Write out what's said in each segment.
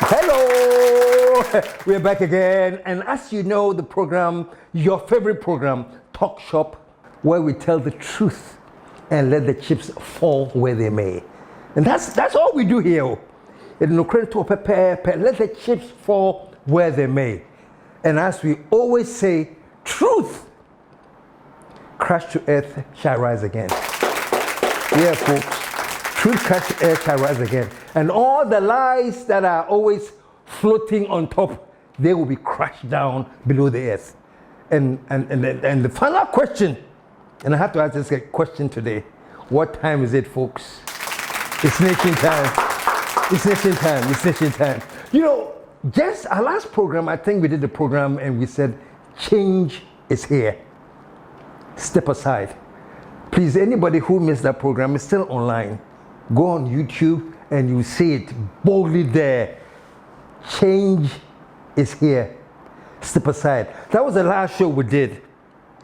Hello. We're back again, and as you know, the program, your favorite program, Talk Shop, where we tell the truth and let the chips fall where they may. And that's all we do here. Let the chips fall where they may. And as we always say, truth, crash to earth, shall rise again. Yeah, folks. Truth crash to earth, shall rise again. And all the lies that are always floating on top, they will be crashed down below the earth. And the final question, and I have to ask this question today. What time is it, folks? It's nation time. It's nation time. It's nation time. You know, just our last program, I think we did the program and we said, change is here. Step aside. Please, anybody who missed that program is still online. Go on YouTube and you see it boldly there. Change is here. Step aside. That was the last show we did,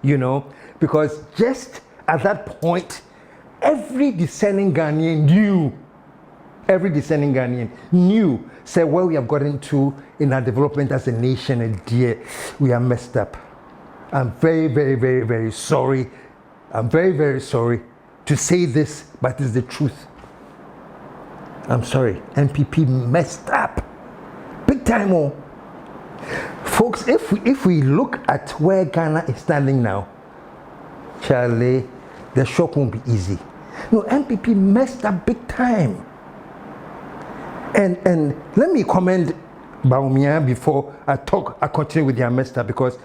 you know, because just at that point, every discerning Ghanaian knew, said where we have gotten to in our development as a nation, and dear, we are messed up. I'm very, very, very, very sorry. I'm very, very sorry to say this, but it's the truth. I'm sorry, NPP messed up. Big time, oh. Folks, if we look at where Ghana is standing now, Charlie, the shock won't be easy. No, NPP messed up big time. And let me commend Bawumia before I continue with their messed up, because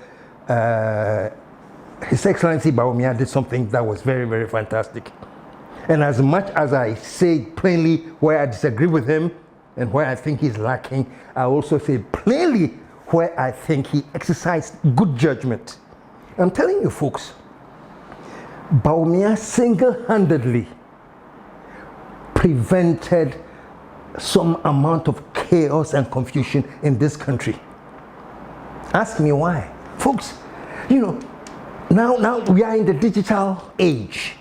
His Excellency Bawumia did something that was very, very fantastic. And as much as I say plainly where I disagree with him and where I think he's lacking, I also say plainly where I think he exercised good judgment. I'm telling you folks, Bawumia single-handedly prevented some amount of chaos and confusion in this country. Ask me why. Folks, you know, now we are in the digital age.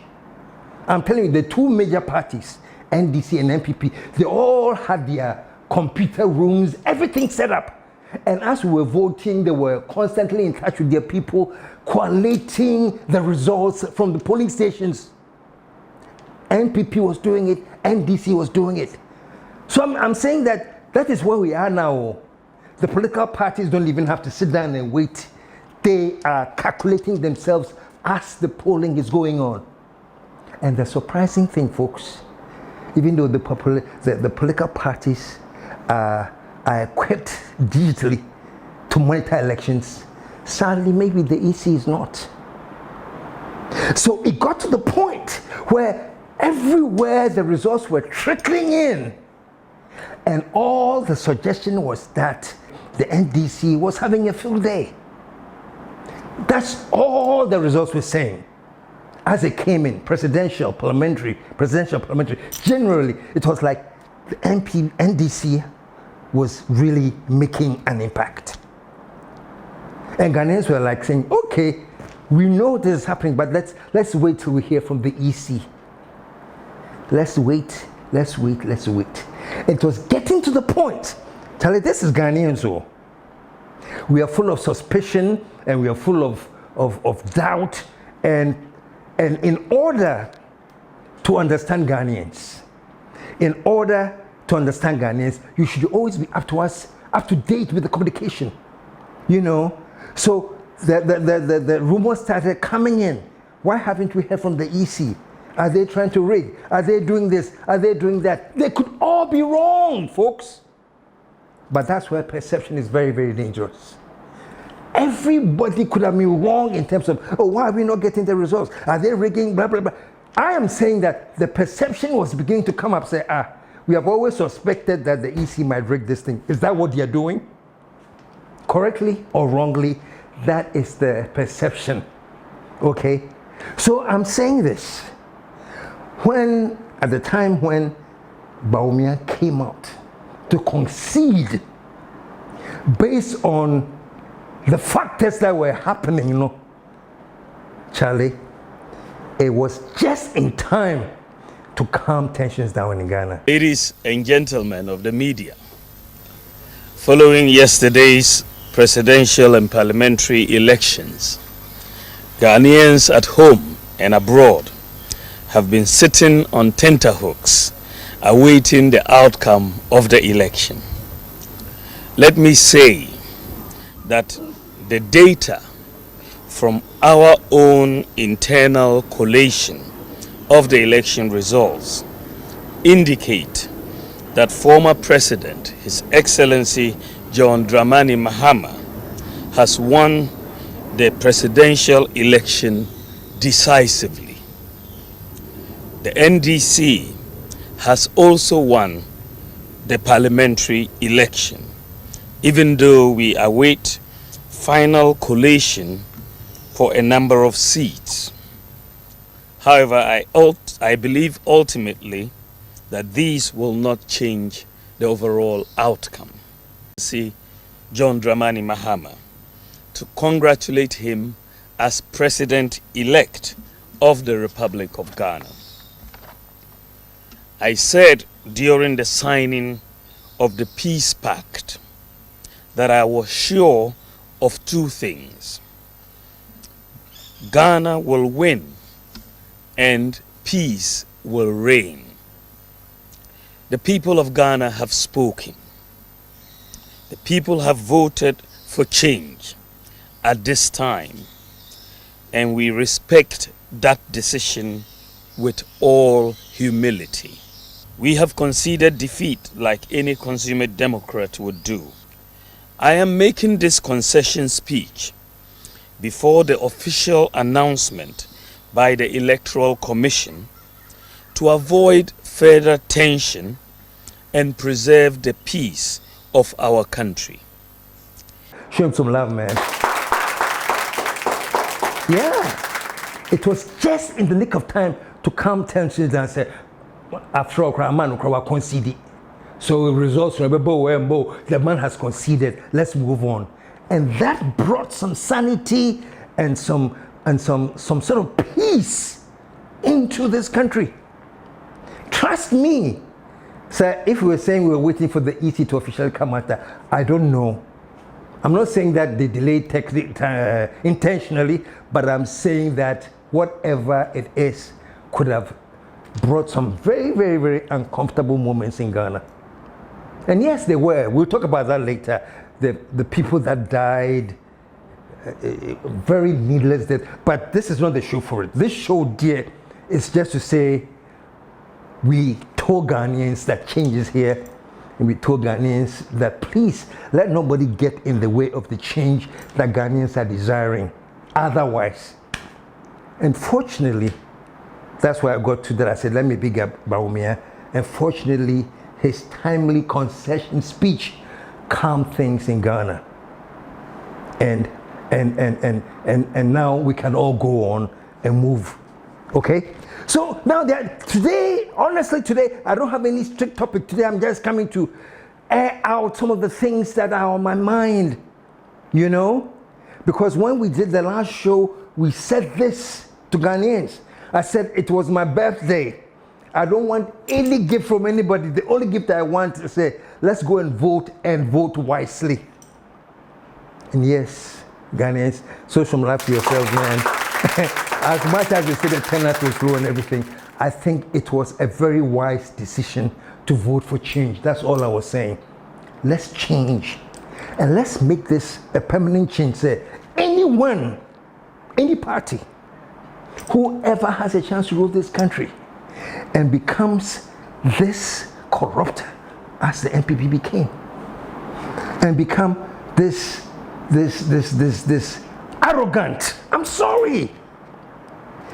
I'm telling you, the two major parties, NDC and NPP, they all had their computer rooms, everything set up. And as we were voting, they were constantly in touch with their people, collating the results from the polling stations. NPP was doing it, NDC was doing it. So I'm saying that is where we are now. The political parties don't even have to sit down and wait. They are calculating themselves as the polling is going on. And the surprising thing, folks, even though the political parties are equipped digitally to monitor elections, sadly, maybe the EC is not. So it got to the point where everywhere the results were trickling in, and all the suggestion was that the NDC was having a field day. That's all the results were saying. As it came in, presidential, parliamentary. Generally, it was like the NDC was really making an impact. And Ghanaians were like saying, okay, we know this is happening, but let's wait till we hear from the EC. Let's wait. It was getting to the point. Charlie, this is Ghanaians, so we are full of suspicion and we are full of doubt, and in order to understand Ghanaians, you should always be up to date with the communication, you know. So the rumors started coming in. Why haven't we heard from the EC? Are they trying to rig? Are they doing this? Are they doing that? They could all be wrong, folks. But that's where perception is very, very dangerous. Everybody could have been wrong in terms of, oh, why are we not getting the results? Are they rigging, blah, blah, blah. I am saying that the perception was beginning to come up, say, we have always suspected that the EC might rig this thing. Is that what they're doing? Correctly or wrongly, that is the perception. Okay? So I'm saying this. At the time when Bawumia came out to concede based on the factors that were happening, you know, Charlie, it was just in time to to calm tensions down in Ghana. Ladies and gentlemen of the media, following yesterday's presidential and parliamentary elections, Ghanaians at home and abroad have been sitting on tenterhooks awaiting the outcome of the election. Let me say that the data from our own internal collation of the election results indicate that former President, His Excellency John Mahama, has won the presidential election decisively. The NDC has also won the parliamentary election, even though we await final collation for a number of seats. However, I believe ultimately that these will not change the overall outcome. See John Dramani Mahama, to congratulate him as President-elect of the Republic of Ghana. I said during the signing of the Peace Pact that I was sure of two things. Ghana will win and peace will reign. The people of Ghana have spoken. The people have voted for change at this time, and we respect that decision with all humility. We have conceded defeat like any consummate Democrat would do. I am making this concession speech before the official announcement by the Electoral Commission to avoid further tension and preserve the peace of our country. Show him some love, man. Yeah, it was just in the nick of time to calm tensions and say, after all, man conceded. So results from the man has conceded. Let's move on, and that brought some sanity and some sort of peace into this country. Trust me, sir. If we were saying we were waiting for the EC to officially come out, I don't know. I'm not saying that they delayed intentionally, but I'm saying that whatever it is could have brought some very, very, very uncomfortable moments in Ghana. And yes, they were. We'll talk about that later. The people that died, very needless death. But this is not the show for it. This show, dear, is just to say we told Ghanaians that change is here. And we told Ghanaians that please let nobody get in the way of the change that Ghanaians are desiring. Otherwise, unfortunately, that's why I got to that. I said, let me big up Bawumia. Unfortunately, his timely concession speech calmed things in Ghana. And now we can all go on and move. Okay? So now today, honestly today, I don't have any strict topic today. I'm just coming to air out some of the things that are on my mind, you know? Because when we did the last show, we said this to Ghanaians. I said it was my birthday. I don't want any gift from anybody. The only gift I want is to say, let's go and vote wisely. And yes, Ghanaians, show some love to yourselves, man. As much as they say the turnout was low and everything, I think it was a very wise decision to vote for change. That's all I was saying. Let's change. And let's make this a permanent change. Say, anyone, any party, whoever has a chance to rule this country and becomes this corrupt as the NPP became, and become this arrogant, I'm sorry,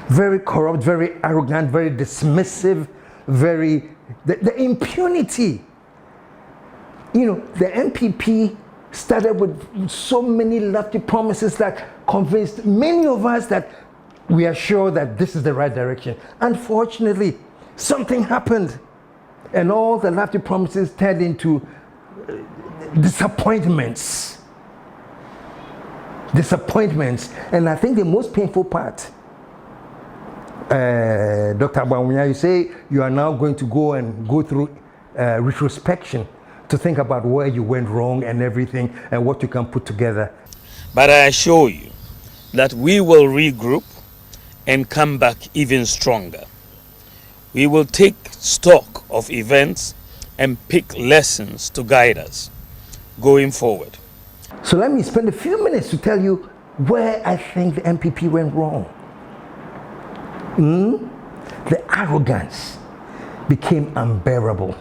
very corrupt, very arrogant, very dismissive, the impunity. You know, the NPP started with so many lofty promises that convinced many of us that we are sure that this is the right direction. Unfortunately, something happened, and all the lofty promises turned into disappointments. And I think the most painful part Dr. Bawumia, you say you are now going to go through retrospection to think about where you went wrong and everything and what you can put together. But I assure you that we will regroup and come back even stronger. We will take stock of events and pick lessons to guide us going forward. So let me spend a few minutes to tell you where I think the NPP went wrong. The arrogance became unbearable.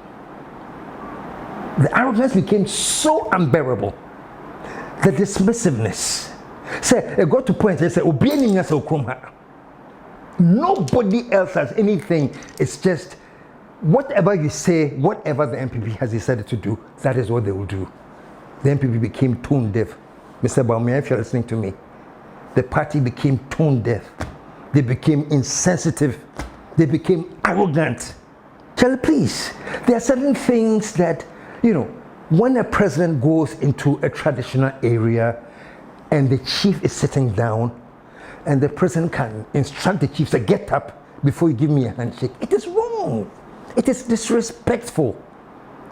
The arrogance became so unbearable. The dismissiveness. Say, it got to point, they say, nobody else has anything. It's just whatever you say, whatever the NPP has decided to do, that is what they will do. The NPP became tone deaf. Mr. Bawumia, if you're listening to me, the party became tone deaf. They became insensitive. They became arrogant. Charlie, please, there are certain things that, when a president goes into a traditional area and the chief is sitting down and the president can instruct the chief to get up before you give me a handshake, it is wrong. It is disrespectful.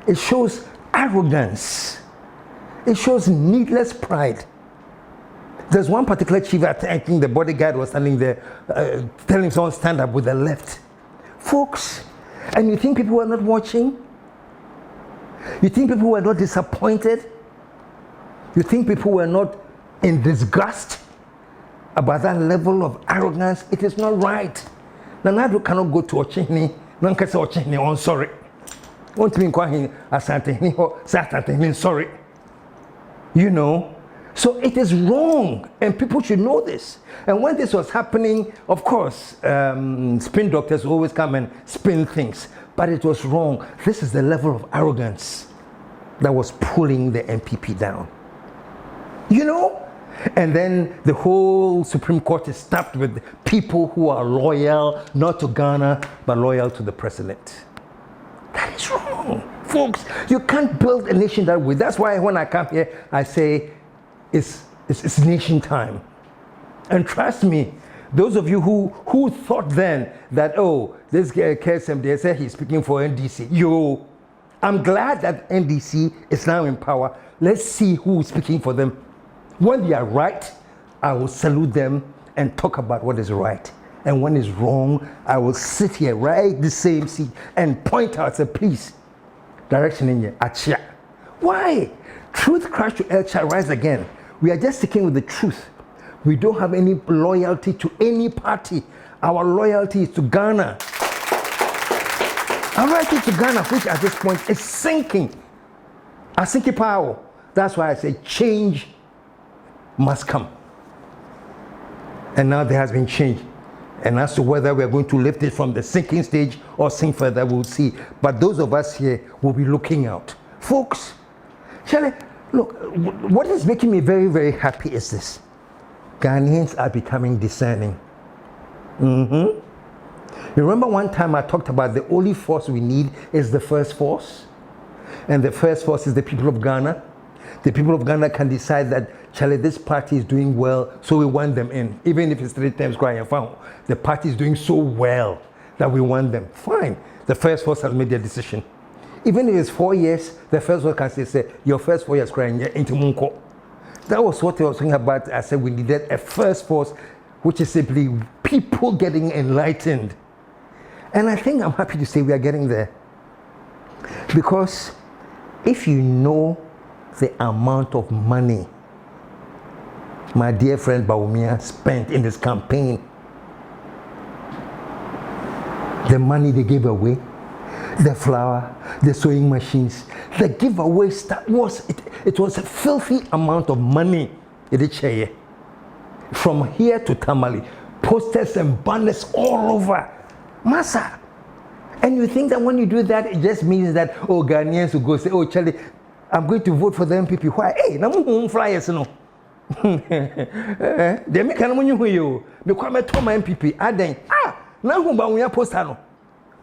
It shows arrogance. It shows needless pride. There's one particular chief, I think the bodyguard was standing there telling someone stand up with the left. Folks, and you think people were not watching? You think people were not disappointed? You think people were not in disgust about that level of arrogance? It is not right. Nanado cannot go to Ochini, Nankasa Ochini, on sorry. Won't mean Kwahin, Asantini, or Satantini, sorry. So it is wrong, and people should know this. And when this was happening, of course, spin doctors always come and spin things, but it was wrong. This is the level of arrogance that was pulling the NPP down. And then the whole Supreme Court is staffed with people who are loyal, not to Ghana, but loyal to the president. That is wrong. Folks, you can't build a nation that way. That's why when I come here, I say it's nation time. And trust me, those of you who thought then that, this guy KSM, they say he's speaking for NDC. I'm glad that NDC is now in power. Let's see who is speaking for them. When they are right, I will salute them and talk about what is right. And when it's wrong, I will sit here right the same seat and point out, say, please, direction in here, achia. Why? Truth crash to El shall rise again. We are just sticking with the truth. We don't have any loyalty to any party. Our loyalty is to Ghana. Our loyalty to Ghana, which at this point is sinking. A sinking power. That's why I say change must come. And now there has been change. And as to whether we are going to lift it from the sinking stage or sink further, we'll see. But those of us here will be looking out. Folks, Charlie, look, what is making me very, very happy is this. Ghanaians are becoming discerning. You remember one time I talked about the only force we need is the first force? And the first force is the people of Ghana. The people of Ghana can decide that, Charlie, this party is doing well, so we want them in. Even if it's 3 times crying found, the party is doing so well that we want them. Fine. The first force has made their decision. Even if it's 4 years, the first force can say, your first 4 years crying into Munko. That was what I was talking about. I said we needed a first force, which is simply people getting enlightened. And I think I'm happy to say we are getting there. Because if you know the amount of money my dear friend Bawumia spent in this campaign, the money they gave away, the flour, the sewing machines, the giveaway stuff it was a filthy amount of money. From here to Tamale, posters and banners all over. Massa. And you think that when you do that, it just means that, Ghanaians will go say, Charlie, I'm going to vote for the NPP. Why? Hey, I'm flyers, no. They make an amount of you. Because I'm a NPP. Now who Bawumia poster no.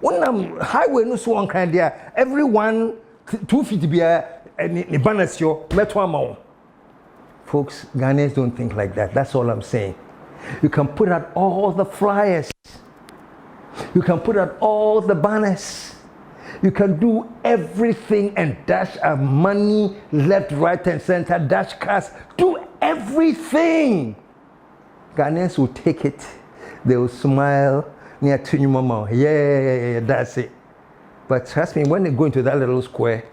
When highway no so on kind there, everyone 2 feet be a banners yo, metro amount. Folks, Ghanaians don't think like that. That's all I'm saying. You can put out all the flyers. You can put out all the banners. You can do everything and dash our money left, right, and center, dash cars, do everything. Ghanaians will take it. They will smile near to you, mama. Yeah, that's it. But trust me, when they go into that little square,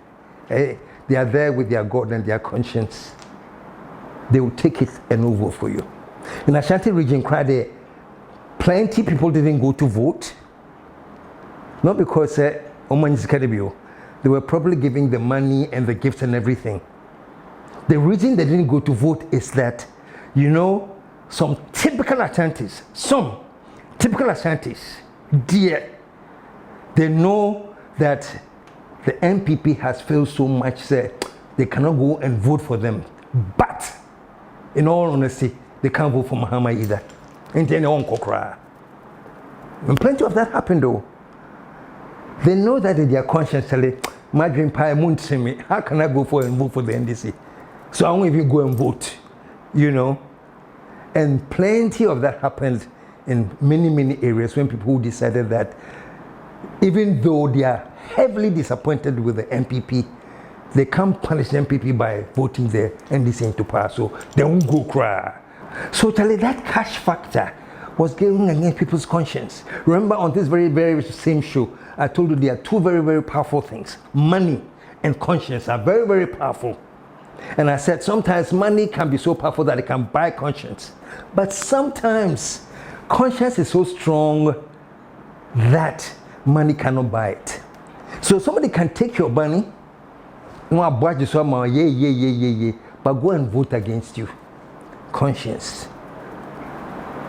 they are there with their God and their conscience. They will take it and will vote for you. In Ashanti region, plenty people didn't go to vote. Not because they were probably giving the money and the gifts and everything. The reason they didn't go to vote is that, some typical Ashantis, dear, they know that the NPP has failed so much that they cannot go and vote for them. But, in all honesty, they can't vote for Mahama either. And plenty of that happened though. They know that in their conscience, my dream pie won't see me. How can I go for and vote for the NDC? So I won't even go and vote, And plenty of that happened in many areas when people decided that even though they are heavily disappointed with the NPP, they can't punish the NPP by voting the NDC into power, so they won't go cry. So that cash factor was going against people's conscience. Remember on this very same show, I told you there are two very powerful things. Money and conscience are very powerful. And I said sometimes money can be so powerful that it can buy conscience. But sometimes conscience is so strong that money cannot buy it. So somebody can take your money, but go and vote against you. Conscience.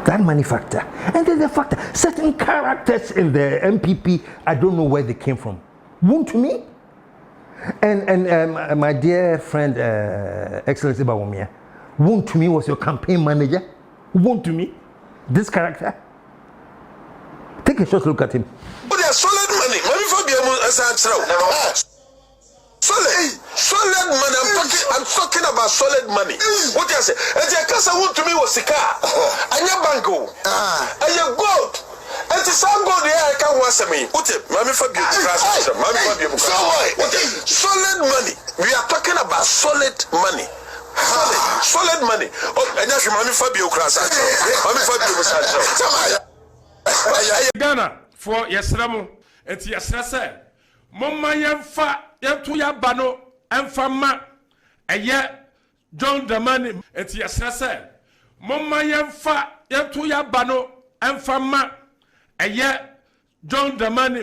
That money factor. And then the factor, certain characters in the NPP, I don't know where they came from. Wound to me. And my dear friend, Excellency Bawumia, Wound to me was your campaign manager. Wound to me. This character. Take a short look at him. But they are solid money. Solid money. I'm talking about solid money. What do you say? And the casa want to me was the car. And your banco. And your gold. And the same gold there I can once me. What it? Mammy Fabio. Solid money. We are talking about solid money. Solid money. Oh, and that's Mammy Fabio class. Mammy Fabio. Ghana for Yesramo. It's Yesrasa. Mama Yemfa. Yemtu ya bano emfama eye John Mahama enti yesrese mama yemfa yemtu ya bano emfama eye John Mahama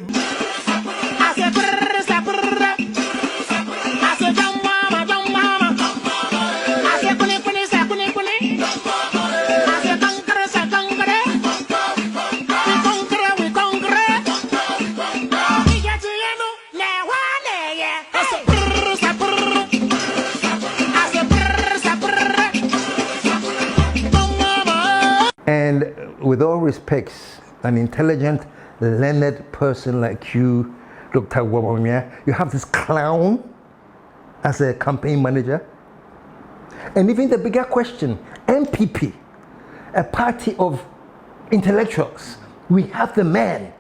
And with all respects, an intelligent, learned person like you, Dr. Wabamia, you have this clown as a campaign manager. And even the bigger question, NPP, a party of intellectuals, we have the man.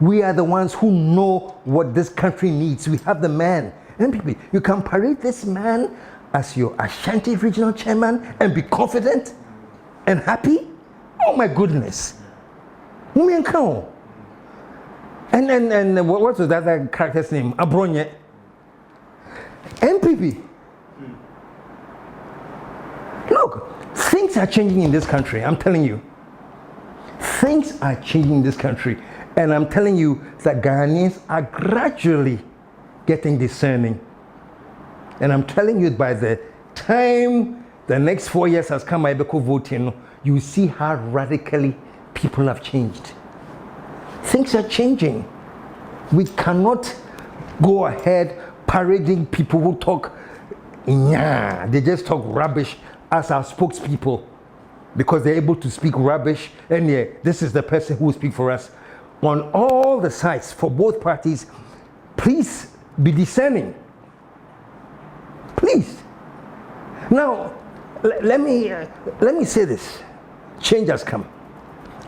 We are the ones who know what this country needs. We have the man. NPP, you can parade this man as your Ashanti regional chairman and be confident and happy? Oh my goodness. And what was that other character's name? Abronye. NPP. Look, things are changing in this country. I'm telling you. Things are changing in this country. And I'm telling you that Ghanaians are gradually getting discerning. And I'm telling you by the time the next 4 years has come, I become voting, you see how radically people have changed. Things are changing. We cannot go ahead parading people who talk, they just talk rubbish as our spokespeople because they're able to speak rubbish. And yeah, this is the person who will speak for us. On all the sides for both parties, please be discerning. Please. Now, let me say this. Change has come.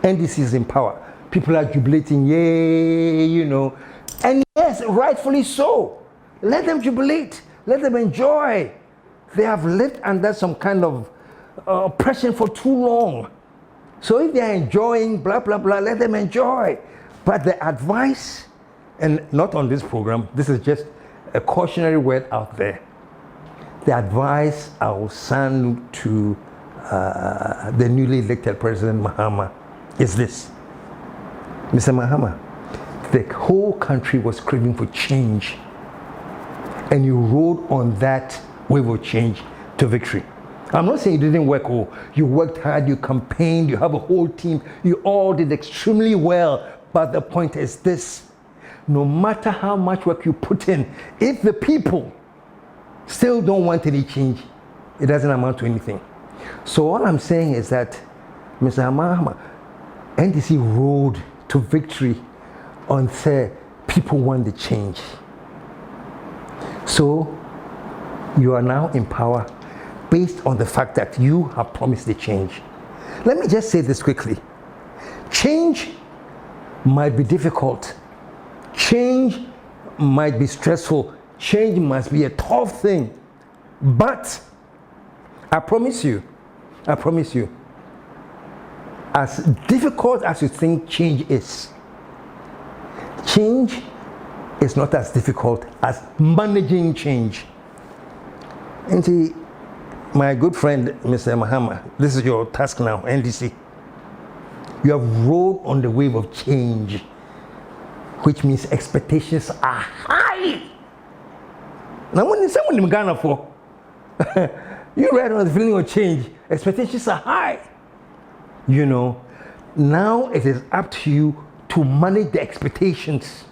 NDC is in power. People are jubilating, yay, you know. And yes, rightfully so. Let them jubilate. Let them enjoy. They have lived under some kind of oppression for too long. So if they are enjoying, blah, blah, blah, let them enjoy. But the advice, and not on this program, this is just a cautionary word out there. The advice I will send to the newly elected President Mahama is this. Mr. Mahama, the whole country was craving for change, and you rode on that wave of change to victory. I'm not saying you didn't work, oh, you worked hard, you campaigned, you have a whole team, you all did extremely well, but the point is this, no matter how much work you put in, if the people still don't want any change, it doesn't amount to anything. So all I'm saying is that Mr. Mahama, NDC rode to victory on say people want the change. So you are now in power based on the fact that you have promised the change. Let me just say this quickly. Change might be difficult. Change might be stressful. Change must be a tough thing. But I promise you, as difficult as you think change is not as difficult as managing change. And see, my good friend, Mr. Mahama, this is your task now, NDC. You have rode on the wave of change, which means expectations are high. Now, when someone in Ghana for, you ride on the feeling of change, expectations are high. You know, now it is up to you to manage the expectations.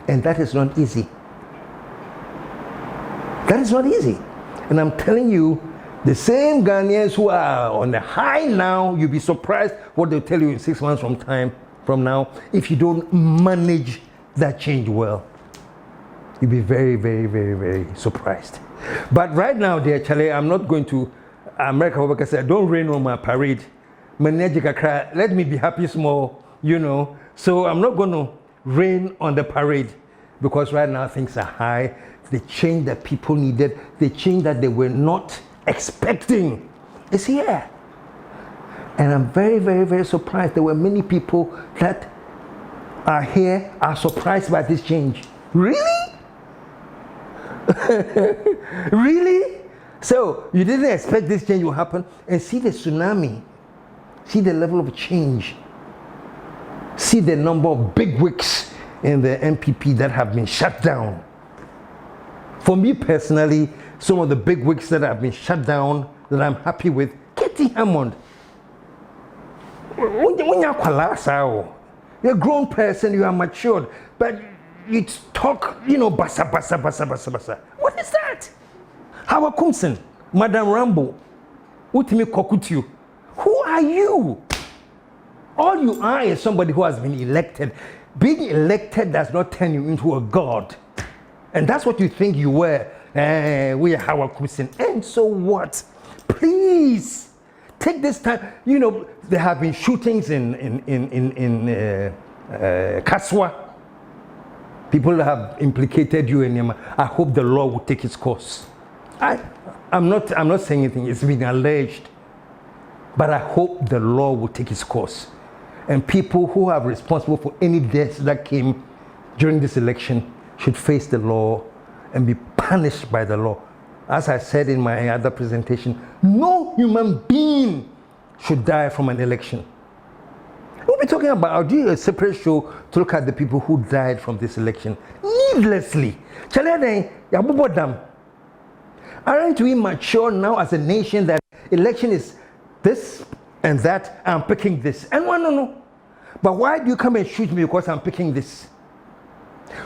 And that is not easy. That is not easy. And I'm telling you, the same Ghanaians who are on the high now, you'll be surprised what they'll tell you in 6 months from now, if you don't manage that change well. You'll be very, very, very, very surprised. But right now, dear Charlie, I'm not going to America. Like I said, don't rain on my parade. Let me be happy small, you know. So I'm not going to rain on the parade because right now things are high. The change that people needed, the change that they were not expecting is here. And I'm very, very, very surprised. There were many people that are here, are surprised by this change. Really? Really? So you didn't expect this change will happen, and see the tsunami, see the level of change, see the number of big wigs in the NPP that have been shut down. For me personally, some of the big wigs that have been shut down that I'm happy with, Katie Hammond. When you're a grown person, you are matured, but you talk, you know, basa, basa, basa, basa, basa. What is that? Howard Kumsen, Madam Rambo, Utimi Kokutiu. Who are you? All you are is somebody who has been elected. Being elected does not turn you into a god. And that's what you think you were. We are Howard Kumsen. And so what? Please take this time. You know, there have been shootings in Kaswa. People have implicated you in him. I hope the law will take its course. I'm not saying anything. It's been alleged. But I hope the law will take its course. And people who are responsible for any deaths that came during this election should face the law and be punished by the law. As I said in my other presentation, no human being should die from an election. We'll be talking about, I'll do a separate show to look at the people who died from this election needlessly. Aren't we mature now as a nation that election is this and that, I'm picking this? And no. But why do you come and shoot me because I'm picking this?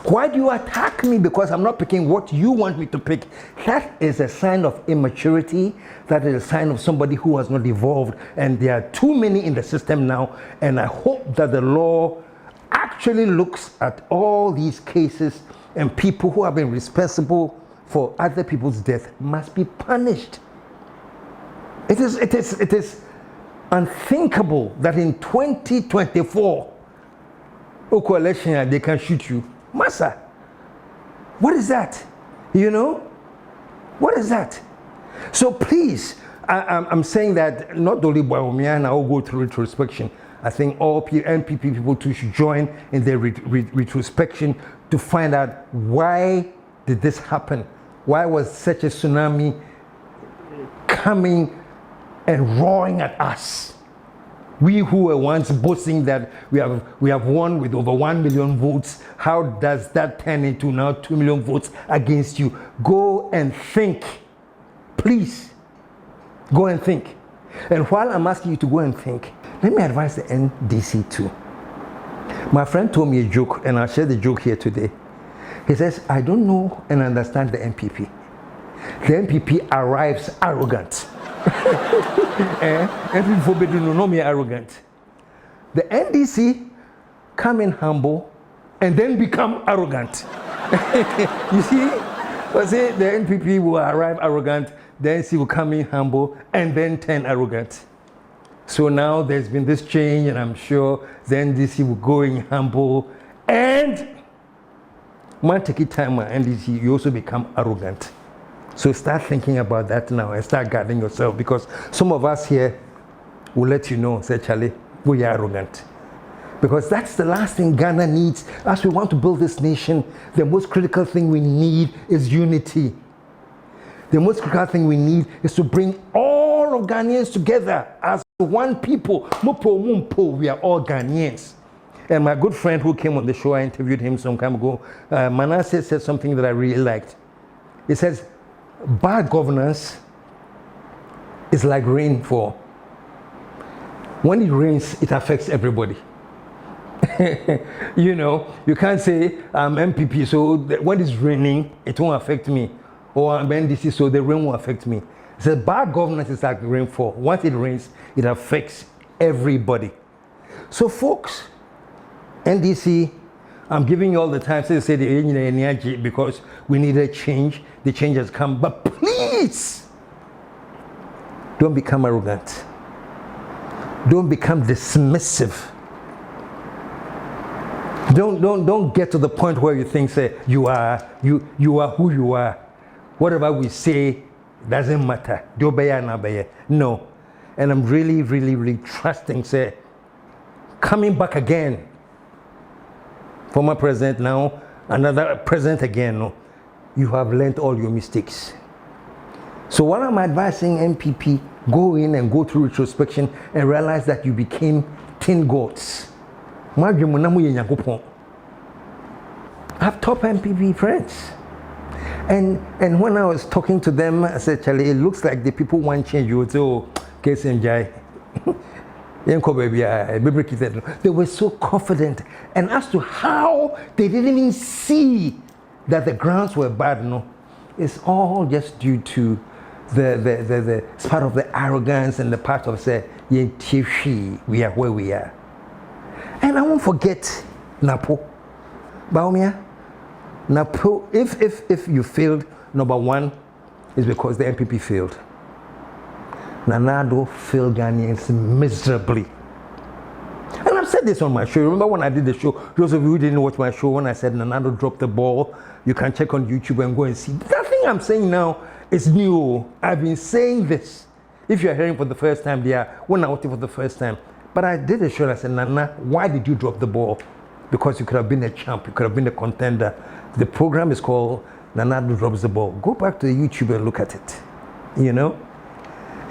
Why do you attack me because I'm not picking what you want me to pick? That is a sign of immaturity. That is a sign of somebody who has not evolved. And there are too many in the system now. And I hope that the law actually looks at all these cases, and people who have been responsible for other people's death must be punished. It is unthinkable that in 2024 election, they can shoot you. Massa, what is that? You know? What is that? So please, I'm saying that not only Bawumia and I will go through retrospection. I think all NPP people too should join in their retrospection to find out why did this happen? Why was such a tsunami coming and roaring at us? We who were once boasting that we have won with over 1 million votes, how does that turn into now 2 million votes against you? Go and think. Please, go and think. And while I'm asking you to go and think, let me advise the NDC too. My friend told me a joke, and I'll share the joke here today. He says, I don't know and understand the NPP. The NPP arrives arrogant. And people don't know me arrogant. The NDC come in humble and then become arrogant. You see? The NPP will arrive arrogant, the NDC will come in humble and then turn arrogant. So now there's been this change, and I'm sure the NDC will go in humble, and man take it time, NDC, you also become arrogant. So start thinking about that now and start guarding yourself, because some of us here will let you know, say, Charlie, we are arrogant. Because that's the last thing Ghana needs. As we want to build this nation, the most critical thing we need is unity. The most critical thing we need is to bring all of Ghanaians together as one people. We are all Ghanaians. And my good friend who came on the show, I interviewed him some time ago, Manasseh said something that I really liked. He says, bad governance is like rainfall. When it rains, it affects everybody. You know, you can't say I'm MPP, so when it's raining, it won't affect me. Or I'm NDC, so the rain won't affect me. He said bad governance is like rainfall. Once it rains, it affects everybody. So folks, NDC, I'm giving you all the time to say the energy because we need a change. The change has come. But please, don't become arrogant. Don't become dismissive. Don't get to the point where you think, say, you are who you are. Whatever we say doesn't matter. No. And I'm really, really, really trusting, say, coming back again. Former president now, another president again. No. You have learned all your mistakes. So what I'm advising NPP, go in and go through retrospection and realize that you became tin goats. I have top NPP friends. And when I was talking to them, I said, Charlie, it looks like the people want change. You would say, oh, KSM They were so confident. And as to how they didn't even see that the grounds were bad, no, it's all just due to the part of the arrogance and the part of, say, we are where we are. And I won't forget Napo. Baumia, Napo, if you failed, number one is because the NPP failed. Nanado failed Ghanaians miserably. And I've said this on my show. Remember when I did the show? Those of you who didn't watch my show, when I said Nanado dropped the ball, you can check on YouTube and go and see. That thing I'm saying now is new. I've been saying this. If you're hearing for the first time, when I watched it for the first time. But I did a show and I said, Nana, why did you drop the ball? Because you could have been a champ, you could have been a contender. The program is called Nanado Drops the Ball. Go back to the YouTube and look at it. You know?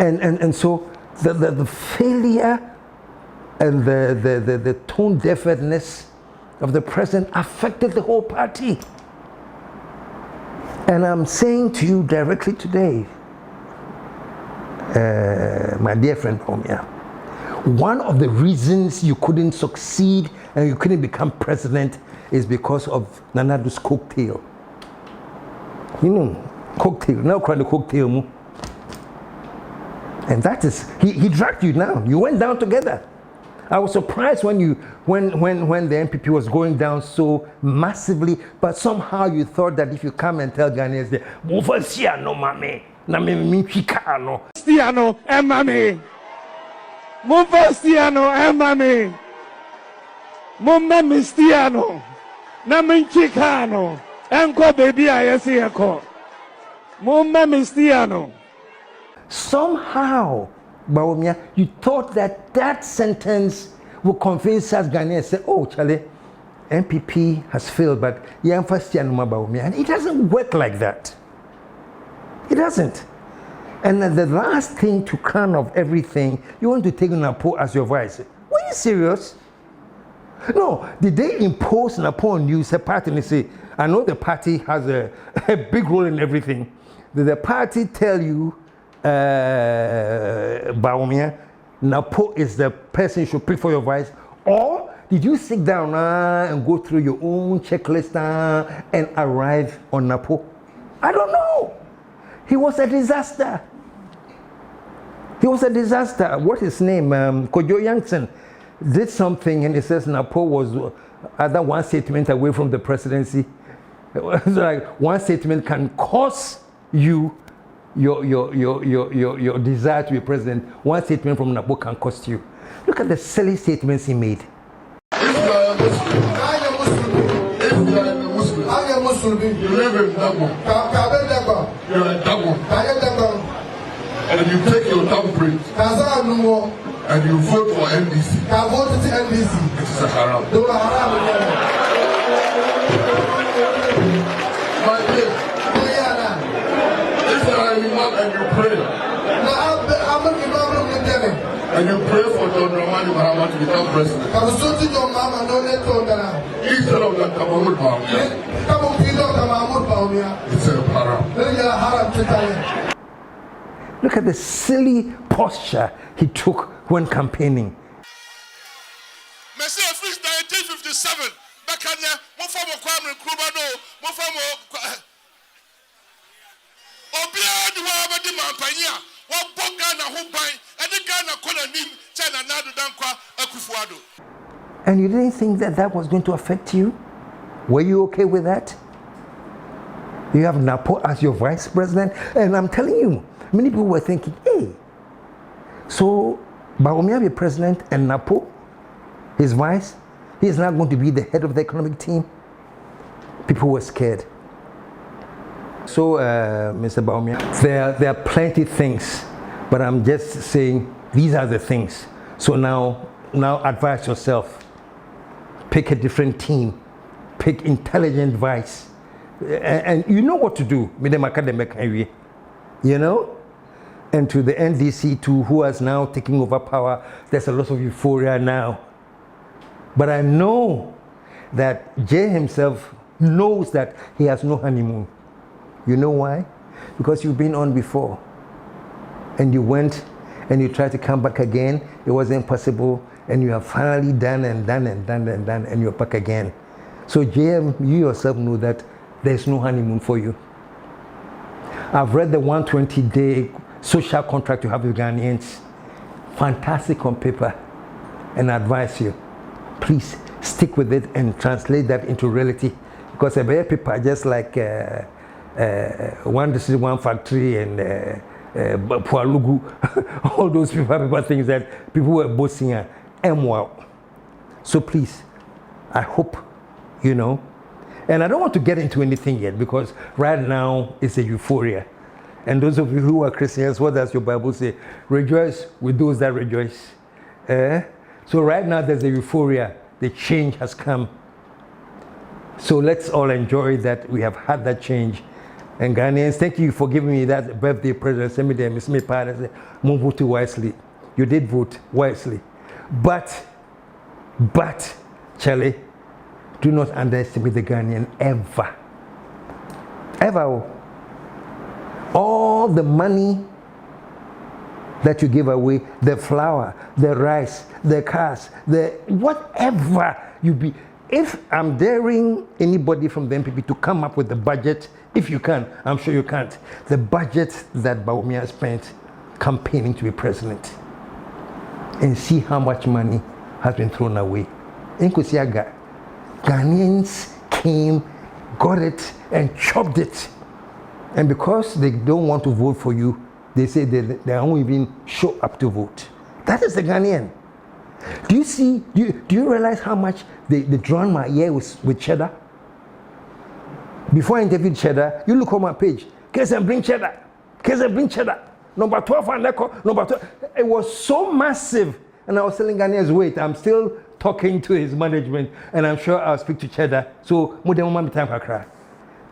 And so the failure and the tone deafness of the president affected the whole party. And I'm saying to you directly today, my dear friend Omia, one of the reasons you couldn't succeed and you couldn't become president is because of Nanado's cocktail. You know, cocktail. Now call the cocktail. And that is, he dragged you down. You went down together. I was surprised when the NPP was going down so massively, but somehow you thought that if you come and tell Ghanaians, no mame, na me no. Stiano and mame. Mumfasiano and mame. Mumma Mistiano, Naminchicano, Uncle Baby, I see a call. Mumma Mistiano. Somehow, Bawumia, you thought that that sentence would convince us Ghanaians, say, oh, Charlie, NPP has failed, but yeah, first year, Bawumia. And it doesn't work like that. It doesn't. And the last thing to crown of everything, you want to take Napo as your vice. Were you serious? No, did they impose Napo on you, say party, and say, I know the party has a big role in everything. Did the party tell you, Bawumia, Napo is the person you should pick for your vice? Or did you sit down and go through your own checklist and arrive on Napo? I don't know. He was a disaster. He was a disaster. What his name? Kojo Yankson did something and he says Napo was either one statement away from the presidency. It's like one statement can cost you your desire to be president. One statement from Napo can cost you. Look at the silly statements he made. If you are a Muslim, I am Muslim. You live in Dabo. You are a Dabo. And you take your thumbprint and you vote for NDC. It is a haram. My dear, if you are an imam and you pray, and you pray for John Mahama to become president, instead of that Mahmoud Bawumia, it's a haram. Look at the silly posture he took when campaigning. Messi Fish 1957. Back on there, one form of Kwame Nkrumah, one form of Obia, the one the Mampania, one Bogana Humbai, and the Ghana Kolanim, China Nadu Dankwa, Akufuado. And you didn't think that that was going to affect you? Were you okay with that? You have Napo as your vice president, and I'm telling you, many people were thinking, hey, so Bawumia be president and Napo, his vice, he is not going to be the head of the economic team. People were scared. So, Mr. Bawumia, there are plenty of things, but I'm just saying these are the things. So now advise yourself. Pick a different team. Pick intelligent vice. And you know what to do. You know? And to the NDC too, who has now taken over power, there's a lot of euphoria now. But I know that Jay himself knows that he has no honeymoon. You know why? Because you've been on before. And you went and you tried to come back again. It wasn't possible. And you have finally done and you're back again. So JM, you yourself know that there's no honeymoon for you. I've read the 120-day social contract you have with Ghanaians. Fantastic on paper. And I advise you, please stick with it and translate that into reality. Because a better people are just like one district, one factory, and Pualugu, all those people things that people were boasting at. So please, I hope, you know, and I don't want to get into anything yet because right now it's a euphoria. And those of you who are Christians, what does your Bible say? Rejoice with those that rejoice. So right now there's a euphoria. The change has come. So let's all enjoy that we have had that change. And Ghanaians, thank you for giving me that birthday present. Send me there, Miss Me Parents. Vote wisely. You did vote wisely. But, Charlie, do not underestimate the Ghanaian ever. Ever. All the money that you give away, the flour, the rice, the cars, the whatever you be. If I'm daring anybody from the NPP to come up with the budget, if you can, I'm sure you can't, the budget that Bawumia spent campaigning to be president, and see how much money has been thrown away. In Kusiaga, Ghanaians came, got it, and chopped it. And because they don't want to vote for you, they say they won't even show up to vote. That is the Ghanaian. Do you realize how much they drowned my ear with cheddar? Before I interviewed cheddar, you look on my page. KSM bring cheddar. KSM bring cheddar. Number 12 and number 12. It was so massive. And I was telling Ghanaians, wait, I'm still talking to his management, and I'm sure I'll speak to cheddar. So,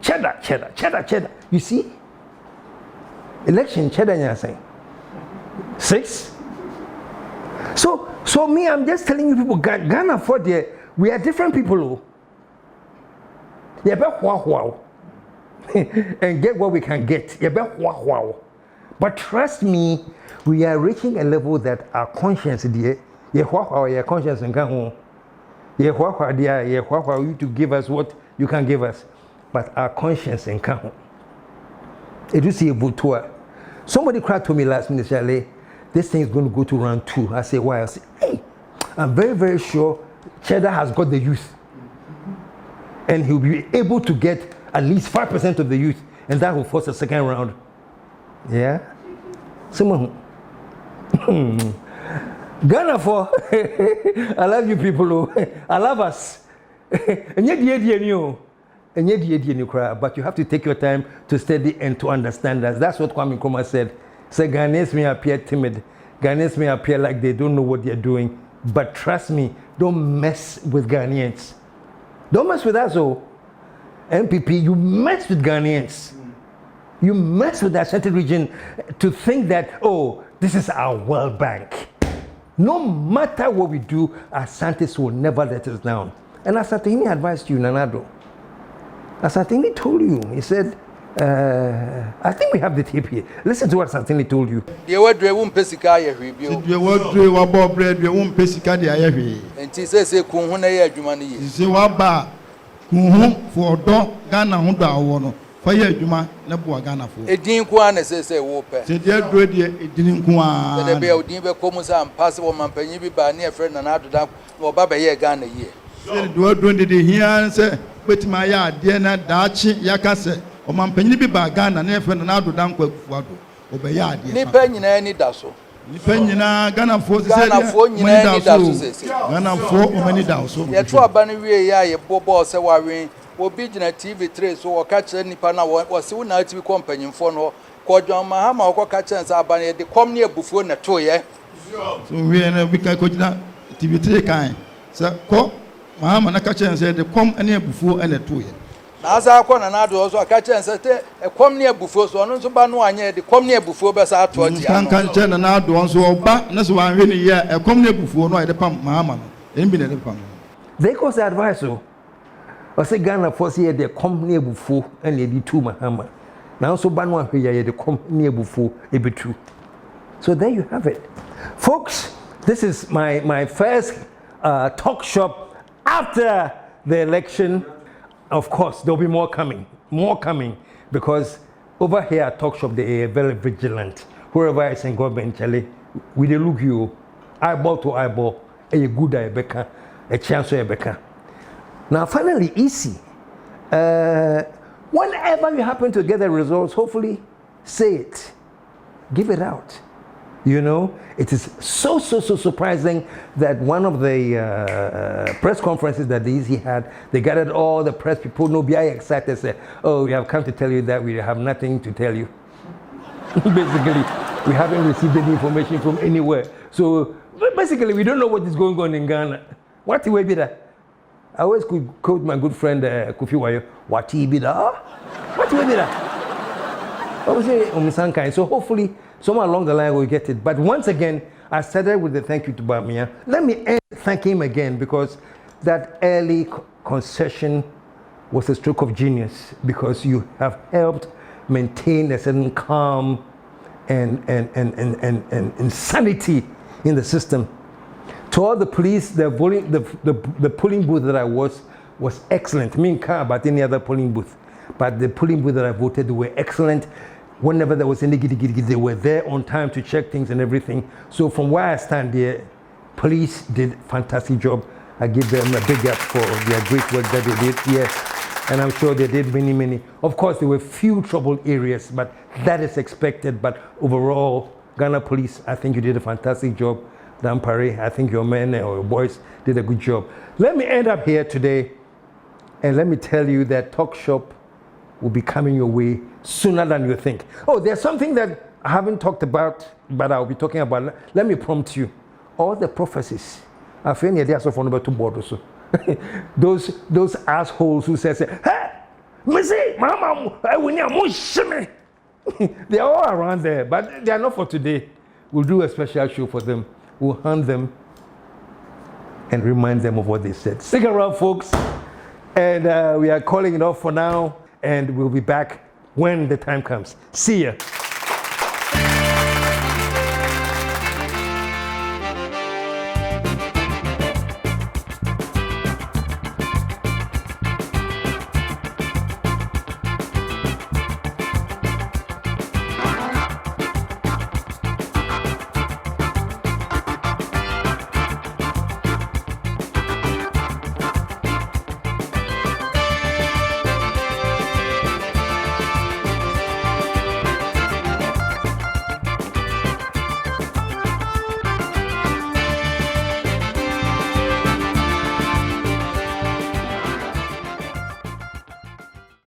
cheddar. You see? Election, cheddar, you're saying. 6. So me, I'm just telling you people, Ghana for there, we are different people. You better wow and get what we can get. You better wow. But trust me, we are reaching a level that our conscience, your conscience and come home. You to give us what you can give us, but our conscience and come home. It is a vote. Somebody cried to me last minute, Charlie, this thing is going to go to round 2. I say, why? I say, hey, I'm very, very sure Cheddar has got the youth. And he'll be able to get at least 5% of the youth, and that will force a second round. Yeah? Someone. Ghana for, I love you people, I love us. And yet, but you have to take your time to study and to understand us. That's what Kwame Nkrumah said. Say Ghanaians may appear timid. Ghanaians may appear like they don't know what they're doing. But trust me, don't mess with Ghanaians. Don't mess with us, oh. NPP, you mess with Ghanaians. You mess with the Ashanti region to think that, oh, this is our World Bank. No matter what we do, Ashantis will never let us down. And Asantini advised you, Nanado. Asantini told you, he said, I think we have the tape here. Listen to what Asantini told you. The word we won't pesika ye review. The word we wabo bread we won't pesika de ayewe. And he says kunhu na ye adwuma ne ye. Say waba kunhu for do Ghana ho da wo no. For ye adwuma na bo Ghana fo. Edin ku an say wo pe. Say the adro de edin ku an. Say be odin be komu say ampass wo mampanyi bi ba ne friend na adoda no ba be ye Ghana ye. Say the adro de here say wetima ya ade na daachi yakase o mampanyi bi ba Ghana na friend na adoda nkwa kuado obe ya ade. Nipa nyina ni da so. Nipa nyina Ghana fo say Ghana fo nyina ni da so say. Ghana fo o mani da so. Ye tro aba ne wie ya ye bobo say wawen obi gina TV3 so waka kire nipa na wo se wona TV companyimfo no ko John Mahama ko ka kire say aba ne de kom ne abufuo na to ye. So we na we ka ko gina TV3 kan say ko Mahama na ka kire say de kom ane abufuo ane to ye. Na asa ko na do so ka kire say te kom ne abufuo so no so ba no anye de kom ne abufuo be sa to ti ano. Kan kire na do so oba na so wan hwe ne ye kom ne abufuo no ye de pam Mahama no. Embi na de pam. They cause advice so. I say Ghana force here the company before and the 2 Mahama. Now so banwa here the company before a bit true. So there you have it. Folks, this is my first talk shop after the election. Of course, there'll be more coming because over here at talk shop they are very vigilant. Whoever is in government, Charlie, we they look you eyeball to eyeball, a good Rebecca, a chance to Rebecca. Now, finally, easy. Whenever you happen to get the results, hopefully, say it. Give it out. You know, it is so surprising that one of the press conferences that the EC had, they gathered all the press people, no be excited, said, oh, we have come to tell you that we have nothing to tell you. Basically, we haven't received any information from anywhere. So, basically, we don't know what is going on in Ghana. What will be that? I always could quote my good friend Kofi Wayo, what he be da? What he be da? I would say, so hopefully, somewhere along the line we'll get it. But once again, I started with the thank you to Bamia. Let me thank him again because that early concession was a stroke of genius because you have helped maintain a certain calm and sanity in the system. To all the police, the polling booth that I was excellent. Me and car about any other polling booth. But the polling booth that I voted, they were excellent. Whenever there was any giddy, they were there on time to check things and everything. So from where I stand there, police did a fantastic job. I give them a big up for their great work that they did. Yes, and I'm sure they did many. Of course, there were few trouble areas, but that is expected. But overall, Ghana Police, I think you did a fantastic job. Dampare. I think your men or your boys did a good job. Let me end up here today, and let me tell you that Talk Shop will be coming your way sooner than you think. Oh, there's something that I haven't talked about, but I'll be talking about. Let me prompt you. All the prophecies. I feel there's a phone about two borders. Those assholes who say, hey, Missy, Mama, I will need They're all around there, but they are not for today. We'll do a special show for them. We'll hand them and remind them of what they said. Stick around, folks. And we are calling it off for now, and we'll be back when the time comes. See ya.